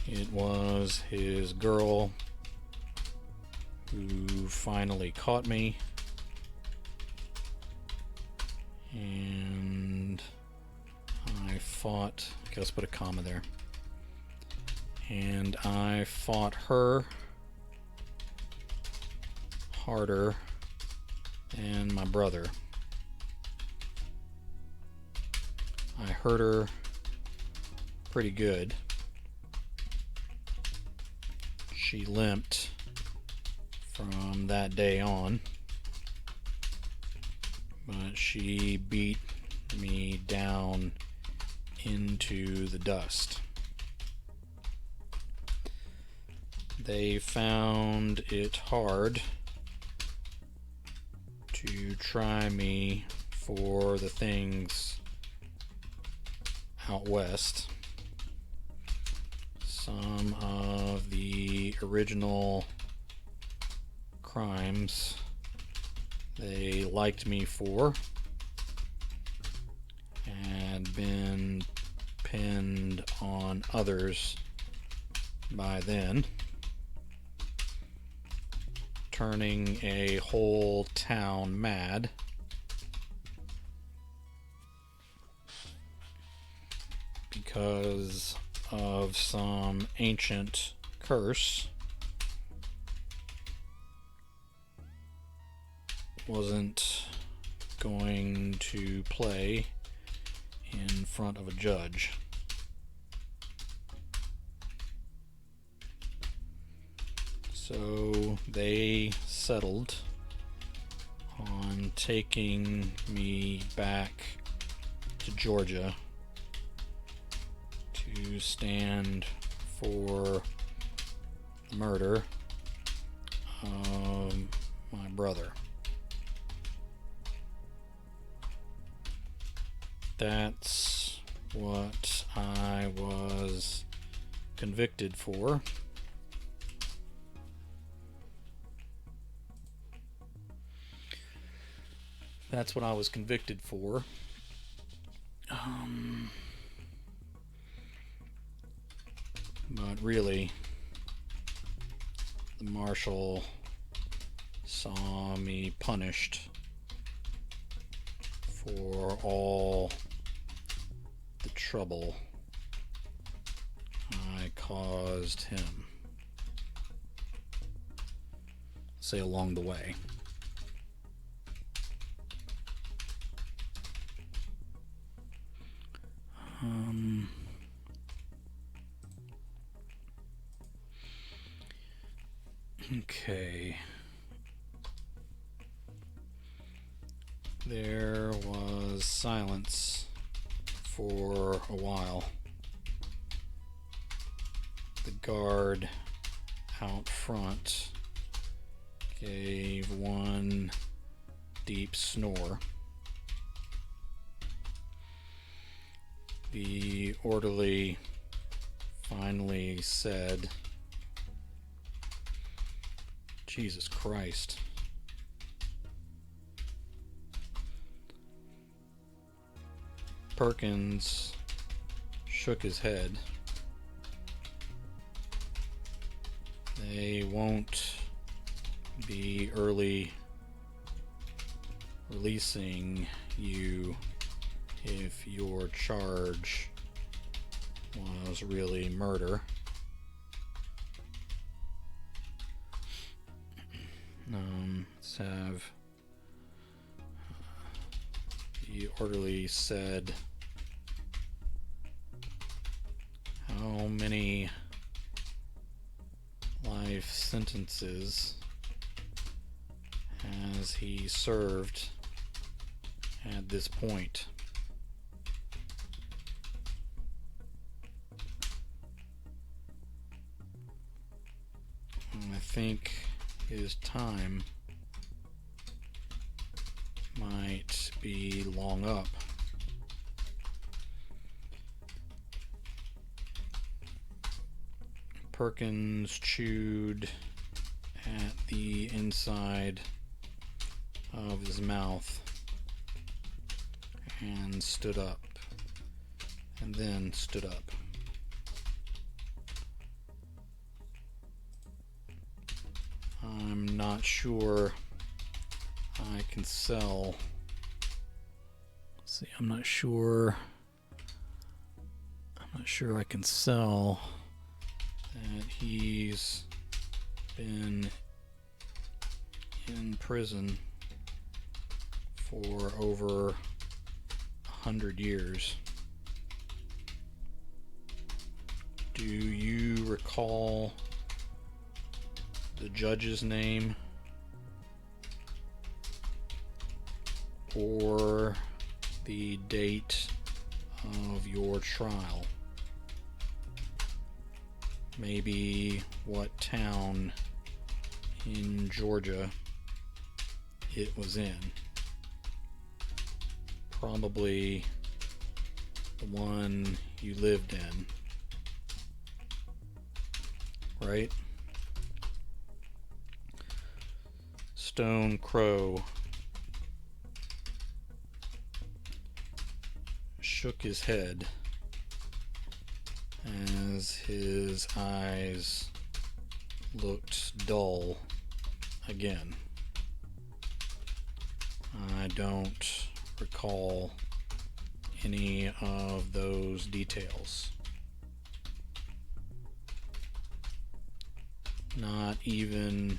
It was his girl who finally caught me, and I fought, okay, let's put a comma there, and I fought her harder than my brother. I hurt her pretty good. She limped from that day on, but she beat me down into the dust. They found it hard to try me for the things out west. Some of the original crimes they liked me for had been pinned on others by then, turning a whole town mad. Because of some ancient curse. Wasn't going to play in front of a judge. So they settled on taking me back to Georgia to stand for the murder of my brother. That's what I was convicted for. That's what I was convicted for. But really, the marshal saw me punished for all the trouble I caused him. say along the way. Okay. There was silence for a while. The guard out front gave one deep snore. The orderly finally said, "Jesus Christ." Perkins shook his head. They won't be early releasing you if your charge was really murder. Let's have the orderly said, "How many life sentences has he served at this point?" I think his time might be long up. Perkins chewed at the inside of his mouth and stood up, and then stood up. I'm not sure I can sell. Let's see, I'm not sure I can sell that he's been in prison for over 100 years. Do you recall the judge's name or the date of your trial? Maybe what town in Georgia it was in. Probably the one you lived in, right? Stone Crow shook his head as his eyes looked dull again. I don't recall any of those details. Not even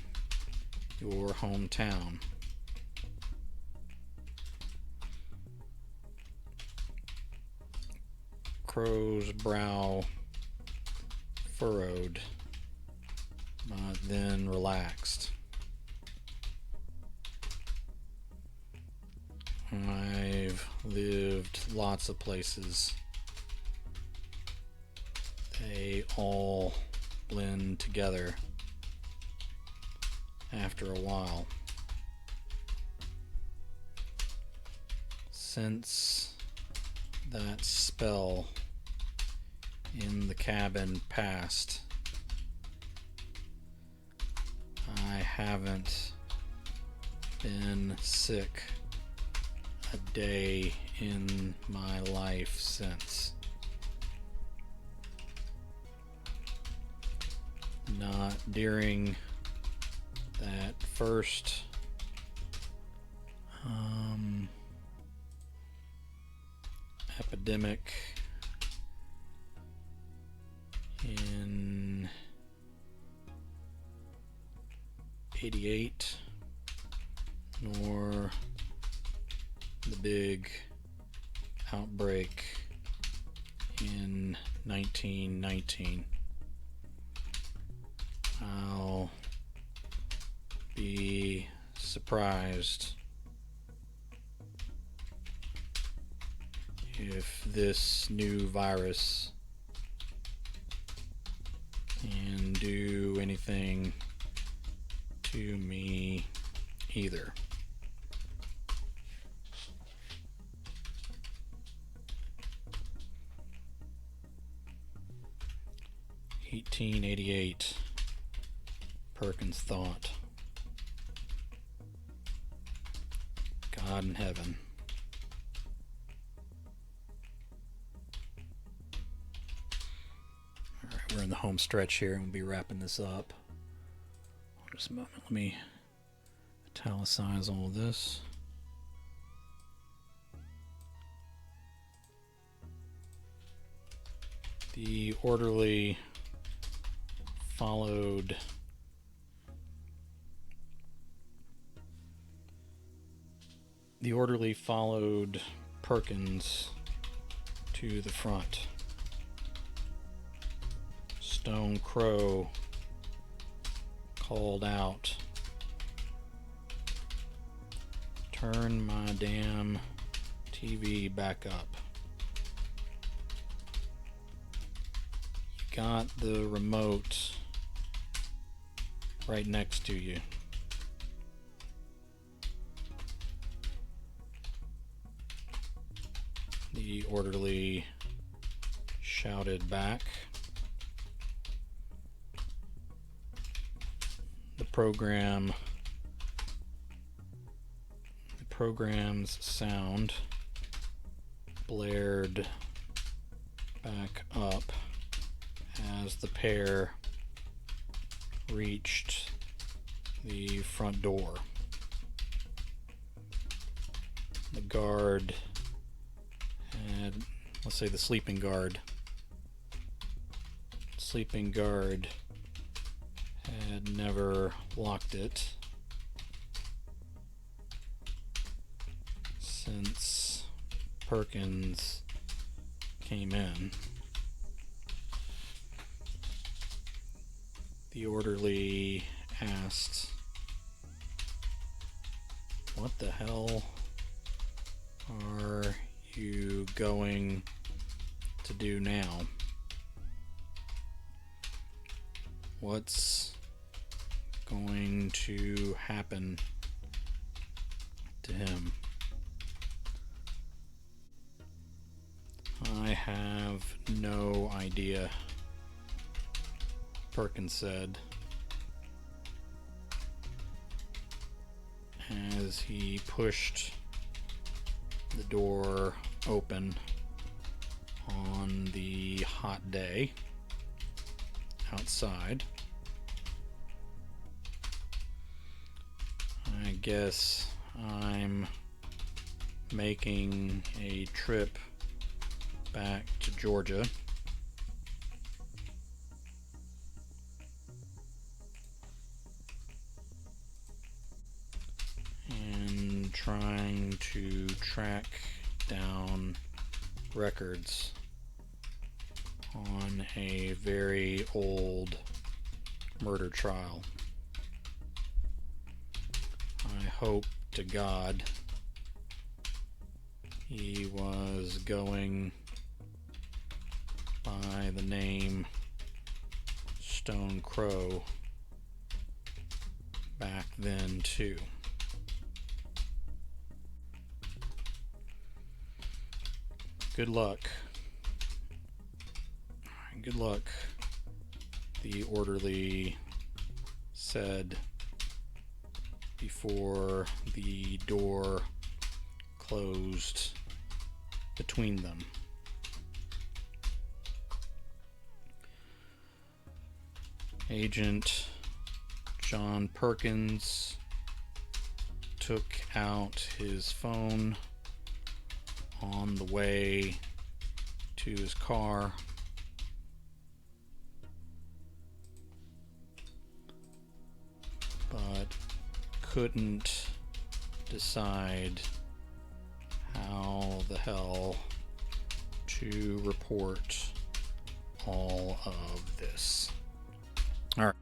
your hometown. Crow's brow furrowed, but then relaxed. I've lived lots of places. They all blend together after a while. Since that spell in the cabin passed, I haven't been sick a day in my life since. Not during that first epidemic in '88, nor the big outbreak in 1919. I'll be surprised if this new virus can do anything to me either. (1888) Perkins thought. God in heaven. Alright, we're in the home stretch here and we'll be wrapping this up. Just a moment. Let me italicize all of this. The orderly followed Perkins to the front. Stone Crow called out, "Turn my damn TV back up. You got the remote right next to you." The orderly shouted back. The program's sound blared back up as the pair reached the front door. The guard had, let's say the sleeping guard had never locked it since Perkins came in. The orderly asked, "What the hell are you going to do now? What's going to happen to him?" "I have no idea," Perkins said, as he pushed the door open on the hot day outside. "I guess I'm making a trip back to Georgia. And trying to track down records on a very old murder trial. I hope to God he was going by the name Stone Crow back then too." Good luck, the orderly said before the door closed between them. Agent John Perkins took out his phone on the way to his car. but couldn't decide how the hell to report all of this. All right.